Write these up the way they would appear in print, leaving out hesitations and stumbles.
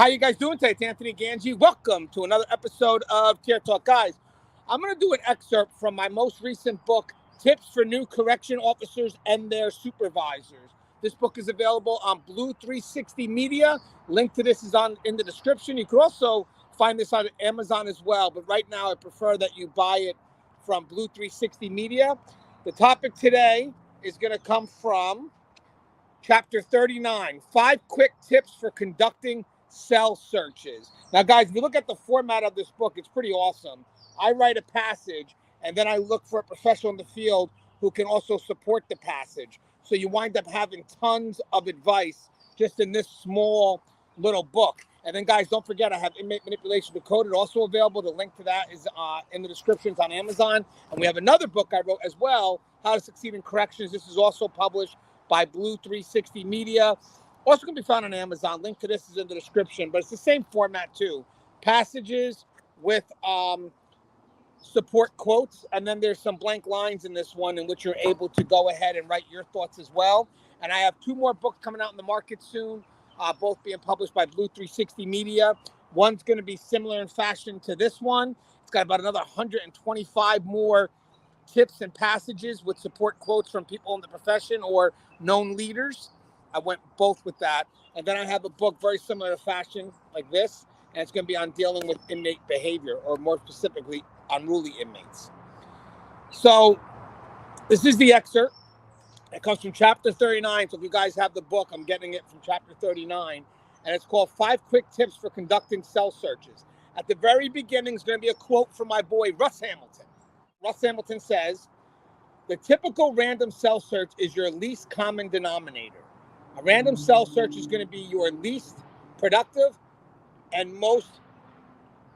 How you guys doing today? It's Anthony Gangi. Welcome to another episode of Tier Talk. Guys, I'm going to do an excerpt from my most recent book, Tips for New Correction Officers and Their Supervisors. This book is available on Blue 360 Media. Link to this is in the description. You can also find this on Amazon as well, but right now I prefer that you buy it from Blue 360 Media. The topic today is going to come from Chapter 39, 5 quick tips for conducting cell searches. Now, guys, if you look at the format of this book, it's pretty awesome. I write a passage, and then I look for a professional in the field who can also support the passage. So you wind up having tons of advice just in this small little book. And then, guys, don't forget, I have Inmate Manipulation Decoded, also available. The link to that is in the descriptions on Amazon. And we have another book I wrote as well, How to Succeed in Corrections. This is also published by Blue 360 Media. Also can be found on Amazon. Link to this is in the description, but it's the same format too. Passages with support quotes, and then there's some blank lines in this one in which you're able to go ahead and write your thoughts as well. And I have 2 more books coming out in the market soon, both being published by Blue 360 Media. One's going to be similar in fashion to this one. It's got about another 125 more tips and passages with support quotes from people in the profession or known leaders. I went both with that. And then I have a book very similar to fashion like this, and it's going to be on dealing with inmate behavior, or more specifically, unruly inmates. So this is the excerpt. It comes from chapter 39. So if you guys have the book, I'm getting it from chapter 39. And it's called 5 Quick Tips for Conducting Cell Searches. At the very beginning is going to be a quote from my boy, Russ Hamilton. Russ Hamilton says, "The typical random cell search is your least common denominator. A random cell search is going to be your least productive and most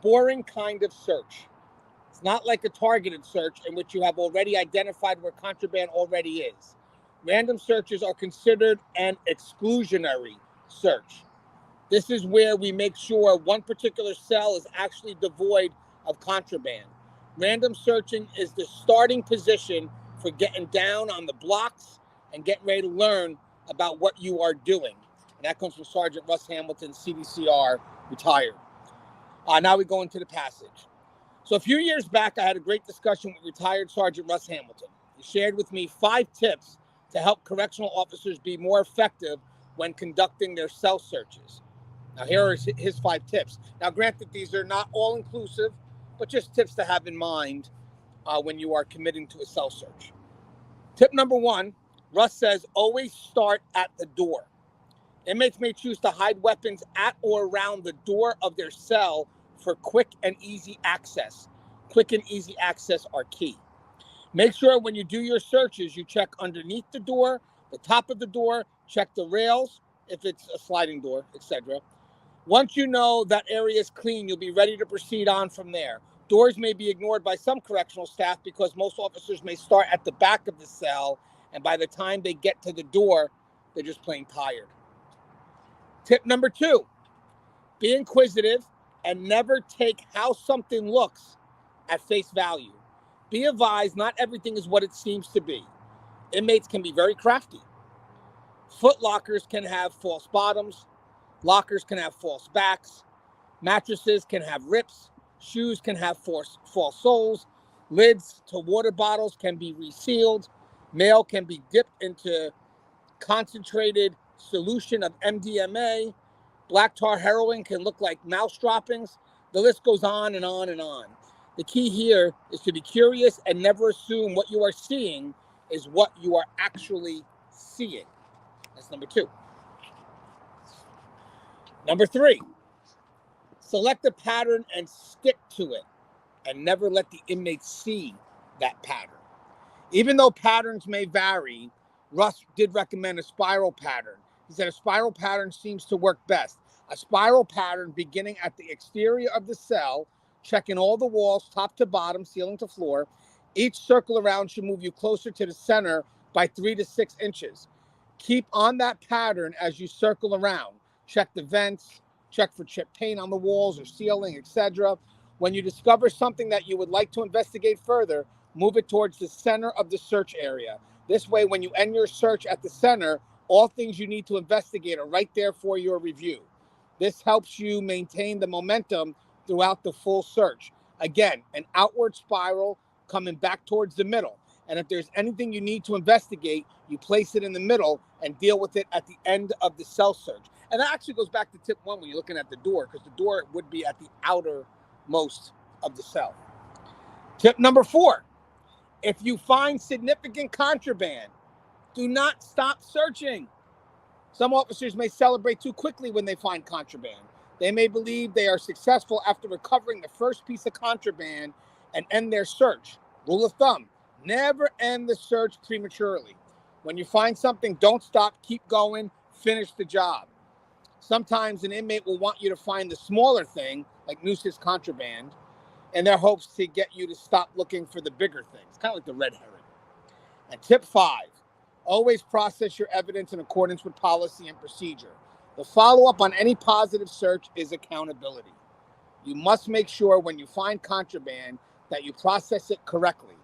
boring kind of search. It's not like a targeted search in which you have already identified where contraband already is. Random searches are considered an exclusionary search. This is where we make sure one particular cell is actually devoid of contraband. Random searching is the starting position for getting down on the blocks and getting ready to learn about what you are doing." And that comes from Sergeant Russ Hamilton, CDCR, retired. Now we go into the passage. So a few years back, I had a great discussion with retired Sergeant Russ Hamilton. He shared with me 5 tips to help correctional officers be more effective when conducting their cell searches. Now, here are his 5 tips. Now, granted, these are not all-inclusive, but just tips to have in mind when you are committing to a cell search. Tip number 1, Russ says, always start at the door. Inmates may choose to hide weapons at or around the door of their cell for quick and easy access. Quick and easy access are key. Make sure when you do your searches, you check underneath the door, the top of the door, check the rails, if it's a sliding door, etc. Once you know that area is clean, you'll be ready to proceed on from there. Doors may be ignored by some correctional staff because most officers may start at the back of the cell, and by the time they get to the door, they're just plain tired. Tip number 2, be inquisitive and never take how something looks at face value. Be advised, not everything is what it seems to be. Inmates can be very crafty. Foot lockers can have false bottoms. Lockers can have false backs. Mattresses can have rips. Shoes can have false soles. Lids to water bottles can be resealed. Mail can be dipped into concentrated solution of MDMA. Black tar heroin can look like mouse droppings. The list goes on and on and on. The key here is to be curious and never assume what you are seeing is what you are actually seeing. That's number 2. Number 3, select a pattern and stick to it, and never let the inmates see that pattern. Even though patterns may vary, Russ did recommend a spiral pattern. He said a spiral pattern seems to work best. A spiral pattern beginning at the exterior of the cell, checking all the walls, top to bottom, ceiling to floor. Each circle around should move you closer to the center by 3 to 6 inches. Keep on that pattern as you circle around. Check the vents, check for chipped paint on the walls or ceiling, etc. When you discover something that you would like to investigate further, move it towards the center of the search area. This way, when you end your search at the center, all things you need to investigate are right there for your review. This helps you maintain the momentum throughout the full search. Again, an outward spiral coming back towards the middle. And if there's anything you need to investigate, you place it in the middle and deal with it at the end of the cell search. And that actually goes back to tip one when you're looking at the door, because the door would be at the outermost of the cell. Tip number 4, if you find significant contraband, do not stop searching. Some officers may celebrate too quickly when they find contraband. They may believe they are successful after recovering the first piece of contraband and end their search. Rule of thumb, never end the search prematurely. When you find something, don't stop, keep going, finish the job. Sometimes an inmate will want you to find the smaller thing, like Noose's contraband, in their hopes to get you to stop looking for the bigger things, kind of like the red herring. And tip 5, always process your evidence in accordance with policy and procedure. The follow-up on any positive search is accountability. You must make sure when you find contraband that you process it correctly.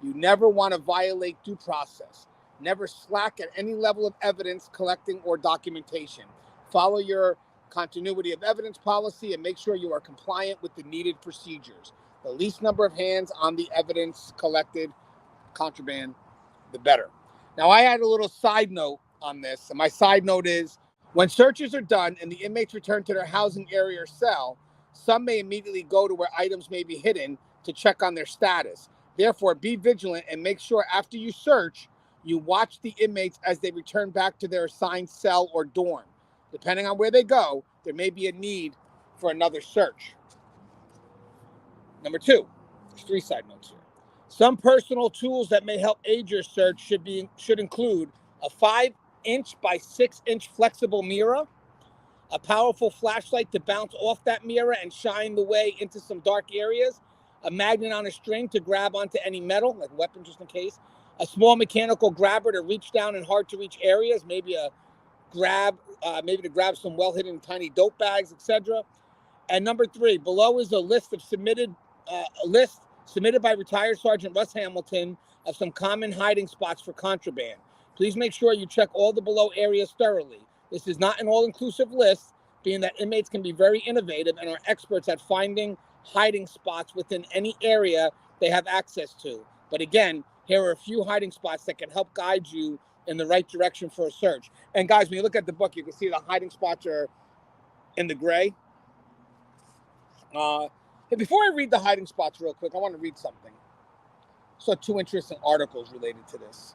You never want to violate due process. Never slack at any level of evidence collecting or documentation. Follow your continuity of evidence policy and make sure you are compliant with the needed procedures. The least number of hands on the evidence collected, contraband, the better. Now, I had a little side note on this, and my side note is, when searches are done and the inmates return to their housing area or cell, some may immediately go to where items may be hidden to check on their status. Therefore, be vigilant and make sure after you search, you watch the inmates as they return back to their assigned cell or dorm. Depending on where they go, there may be a need for another search. Number 2, there's 3 side notes here. Some personal tools that may help aid your search should include a 5-inch by 6-inch flexible mirror, a powerful flashlight to bounce off that mirror and shine the way into some dark areas, a magnet on a string to grab onto any metal, like a weapon just in case, a small mechanical grabber to reach down in hard-to-reach areas, maybe to grab some well-hidden tiny dope bags, etc. And number 3, below is a list submitted by retired Sergeant Russ Hamilton of some common hiding spots for contraband. Please make sure you check all the below areas thoroughly. This is not an all-inclusive list, being that inmates can be very innovative and are experts at finding hiding spots within any area they have access to. But again, here are a few hiding spots that can help guide you in the right direction for a search. And guys, when you look at the book, you can see the hiding spots are in the gray. Before I read the hiding spots real quick, I want to read something. I saw 2 interesting articles related to this.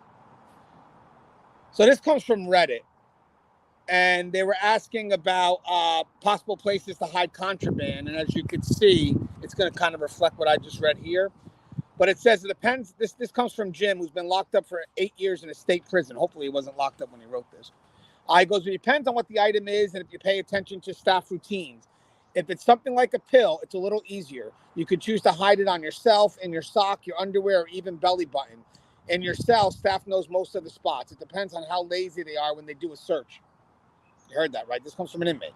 So this comes from Reddit, and they were asking about possible places to hide contraband. And as you can see, it's going to kind of reflect what I just read here. But it says it depends. This comes from Jim, who's been locked up for 8 years in a state prison. Hopefully he wasn't locked up when he wrote this. He goes, it depends on what the item is and if you pay attention to staff routines. If it's something like a pill, it's a little easier. You could choose to hide it on yourself, in your sock, your underwear, or even belly button. In your cell, staff knows most of the spots. It depends on how lazy they are when they do a search. You heard that, right? This comes from an inmate.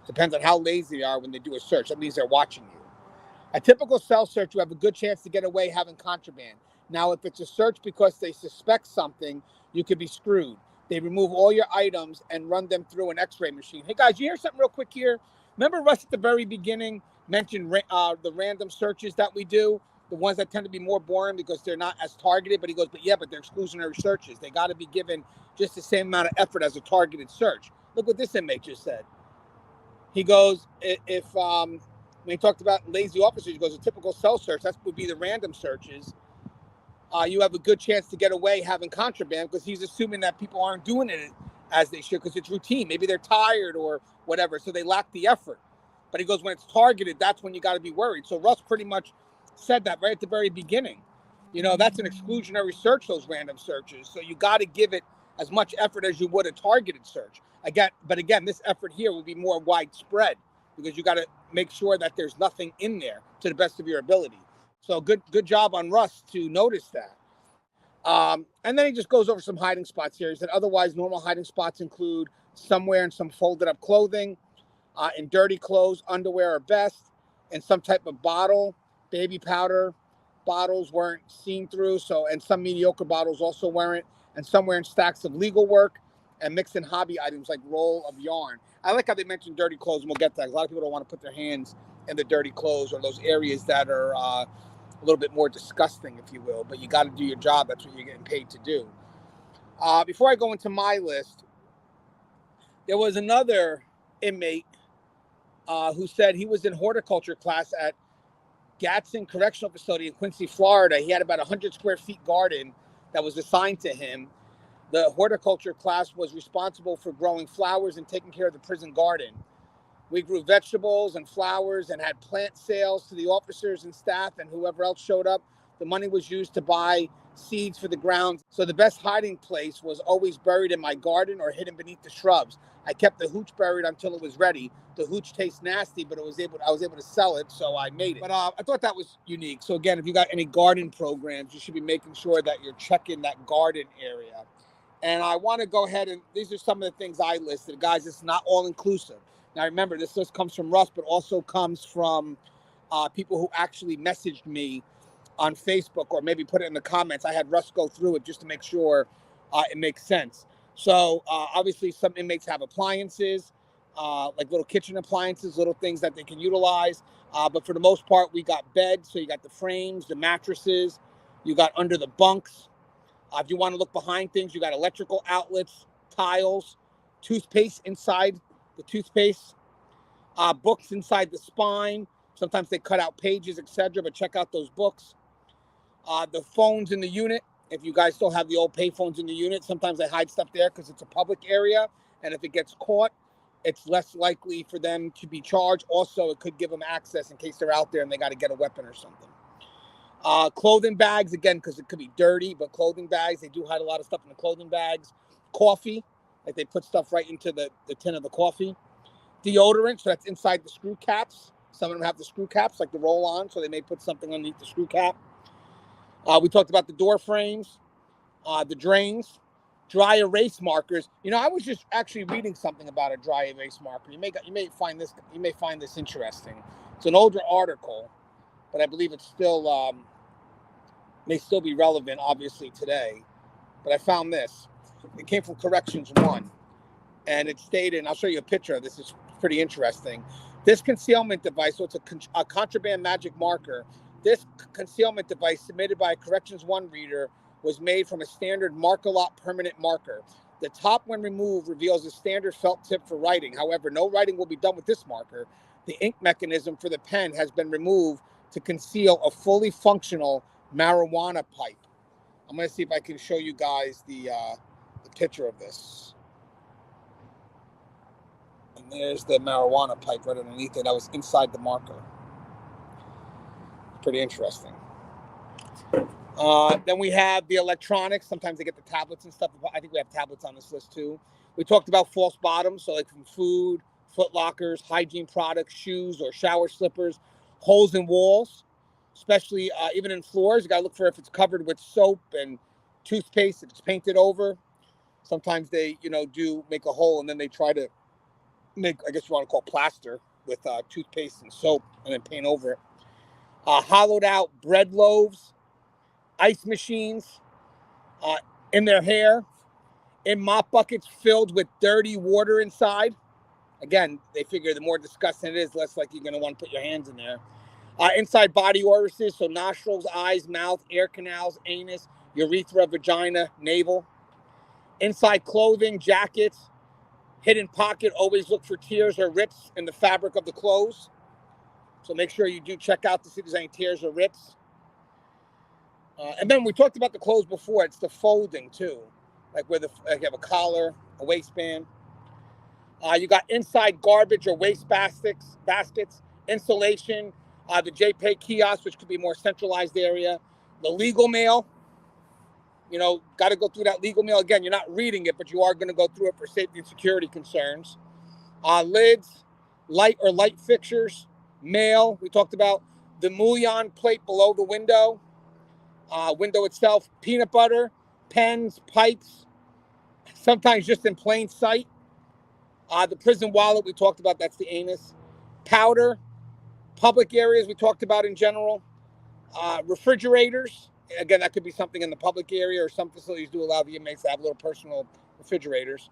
Depends on how lazy they are when they do a search. That means they're watching you. A typical cell search, you have a good chance to get away having contraband. Now, if it's a search because they suspect something, you could be screwed. They remove all your items and run them through an x-ray machine. Hey, guys, you hear something real quick here? Remember Russ at the very beginning mentioned the random searches that we do? The ones that tend to be more boring because they're not as targeted. But he goes, but they're exclusionary searches. They got to be given just the same amount of effort as a targeted search. Look what this inmate just said. He goes, when he talked about lazy officers, he goes, a typical cell search, that would be the random searches. You have a good chance to get away having contraband because he's assuming that people aren't doing it as they should because it's routine. Maybe they're tired or whatever, so they lack the effort. But he goes, when it's targeted, that's when you got to be worried. So Russ pretty much said that right at the very beginning. You know, that's an exclusionary search, those random searches. So you got to give it as much effort as you would a targeted search. But again, this effort here will be more widespread because you got to make sure that there's nothing in there to the best of your ability. So good job on Russ to notice that. And then he just goes over some hiding spots here. He said otherwise normal hiding spots include somewhere in some folded up clothing, in dirty clothes, underwear are best, in some type of bottle. Baby powder bottles weren't seen through, and some mediocre bottles also weren't, and somewhere in stacks of legal work, and mixed in hobby items like roll of yarn. I like how they mentioned dirty clothes, and we'll get to that. A lot of people don't want to put their hands in the dirty clothes or those areas that are a little bit more disgusting, if you will. But you got to do your job. That's what you're getting paid to do. Before I go into my list, there was another inmate who said he was in horticulture class at Gadsden Correctional Facility in Quincy, Florida. He had about 100 square feet garden that was assigned to him. The horticulture class was responsible for growing flowers and taking care of the prison garden. We grew vegetables and flowers and had plant sales to the officers and staff and whoever else showed up. The money was used to buy seeds for the ground. So the best hiding place was always buried in my garden or hidden beneath the shrubs. I kept the hooch buried until it was ready. The hooch tastes nasty, but I was able to sell it, so I made it. But I thought that was unique. So again, if you got any garden programs, you should be making sure that you're checking that garden area. And I want to go ahead and these are some of the things I listed. Guys, it's not all inclusive. Now, remember, this list comes from Russ, but also comes from people who actually messaged me on Facebook or maybe put it in the comments. I had Russ go through it just to make sure it makes sense. So obviously some inmates have appliances, like little kitchen appliances, little things that they can utilize. But for the most part, we got beds. So you got the frames, the mattresses, you got under the bunks. If you want to look behind things, you got electrical outlets, tiles, toothpaste inside the toothpaste, books inside the spine. Sometimes they cut out pages, etc. But check out those books. The phones in the unit. If you guys still have the old pay phones in the unit, sometimes they hide stuff there because it's a public area. And if it gets caught, it's less likely for them to be charged. Also, it could give them access in case they're out there and they got to get a weapon or something. Clothing bags, again, because it could be dirty, but clothing bags, they do hide a lot of stuff in the clothing bags. Coffee, like they put stuff right into the tin of the coffee. Deodorant, so that's inside the screw caps. Some of them have the screw caps, like the roll-on, so they may put something underneath the screw cap. We talked about the door frames, the drains, dry erase markers. You know, I was just actually reading something about a dry erase marker. You may find this interesting. It's an older article, but I believe it's still may still be relevant, obviously, today. But I found this. It came from Corrections 1, and it stated, and I'll show you a picture of this. It's pretty interesting. This concealment device, so it's a contraband magic marker. This concealment device submitted by a Corrections 1 reader was made from a standard Mark-A-Lot permanent marker. The top, when removed, reveals a standard felt tip for writing. However, no writing will be done with this marker. The ink mechanism for the pen has been removed to conceal a fully functional marijuana pipe. I'm going to see if I can show you guys the picture of this. And there's the marijuana pipe right underneath it. That was inside the marker. Pretty interesting. Then we have the electronics. Sometimes they get the tablets and stuff. I think we have tablets on this list too. We talked about false bottoms, so like from food, foot lockers, hygiene products, shoes or shower slippers, holes in walls, especially even in floors. You got to look for if it's covered with soap and toothpaste, if it's painted over. Sometimes they, do make a hole and then they try to make, I guess you want to call plaster with toothpaste and soap and then paint over it. Hollowed out bread loaves, ice machines in their hair, in mop buckets filled with dirty water inside. Again, they figure the more disgusting it is, less like you're going to want to put your hands in there. Inside body orifices, so nostrils, eyes, mouth, air canals, anus, urethra, vagina, navel. Inside clothing, jackets, hidden pocket, always look for tears or rips in the fabric of the clothes. So make sure you do check out to see if there's any tears or rips. And then we talked about the clothes before. It's the folding too, like where you have a collar, a waistband. You got inside garbage or waste baskets, insulation, the JPay kiosk, which could be a more centralized area. The legal mail, got to go through that legal mail. Again, you're not reading it, but you are going to go through it for safety and security concerns. Lids, light fixtures, mail. We talked about the mullion plate below the window. Window itself, peanut butter, pens, pipes, sometimes just in plain sight. The prison wallet, we talked about, that's the anus. Powder, public areas, we talked about in general. Refrigerators, again, that could be something in the public area, or some facilities do allow the inmates to have little personal refrigerators.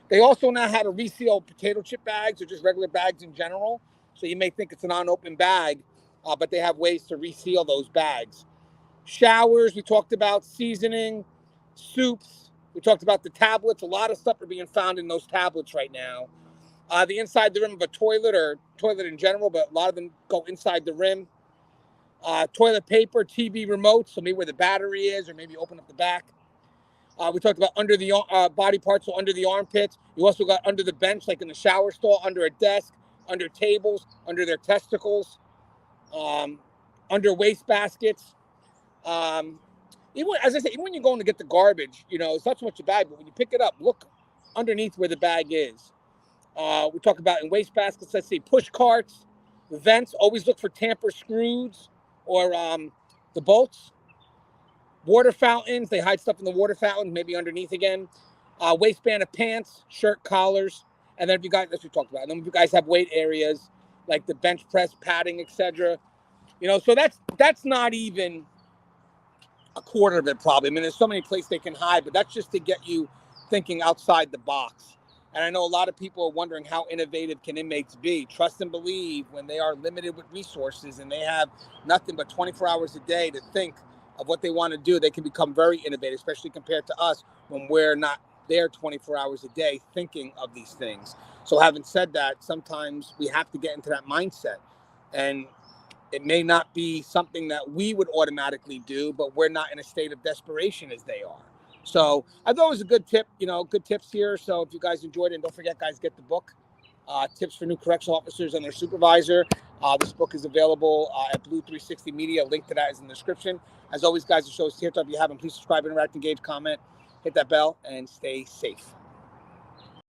They also know how to reseal potato chip bags or just regular bags in general. So you may think it's an unopened bag, but they have ways to reseal those bags. Showers, we talked about. Seasoning, soups, we talked about the tablets. A lot of stuff are being found in those tablets right now. The inside the rim of a toilet, or toilet in general, but a lot of them go inside the rim. Toilet paper, TV remotes, so maybe where the battery is, or maybe open up the back. We talked about under the body parts, so under the armpits. You also got under the bench, like in the shower stall, under a desk, under tables, under their testicles, under waste baskets. Even as I said, even when you're going to get the garbage, it's not so much a bag, but when you pick it up, look underneath where the bag is. We talk about in waste baskets, let's see, push carts, vents. Always look for tamper screws or the bolts. Water fountains, they hide stuff in the water fountain, maybe underneath again. Waistband of pants, shirt collars, and then if you guys, that's what we talked about. And then if you guys have weight areas like the bench press, padding, etc. So that's not even a quarter of it probably. I mean, there's so many places they can hide, but that's just to get you thinking outside the box. And I know a lot of people are wondering how innovative can inmates be. Trust and believe, when they are limited with resources and they have nothing but 24 hours a day to think of what they want to do, they can become very innovative, especially compared to us when we're not there 24 hours a day thinking of these things. So having said that, sometimes we have to get into that mindset. And it may not be something that we would automatically do, but we're not in a state of desperation as they are. So I thought it was a good tip, good tips here. So if you guys enjoyed it, and don't forget, guys, get the book, Tips for New Correctional Officers and Their Supervisor. This book is available at Blue 360 Media. A link to that is in the description. As always, guys, the show is here. If you haven't, please subscribe, interact, engage, comment, hit that bell, and stay safe.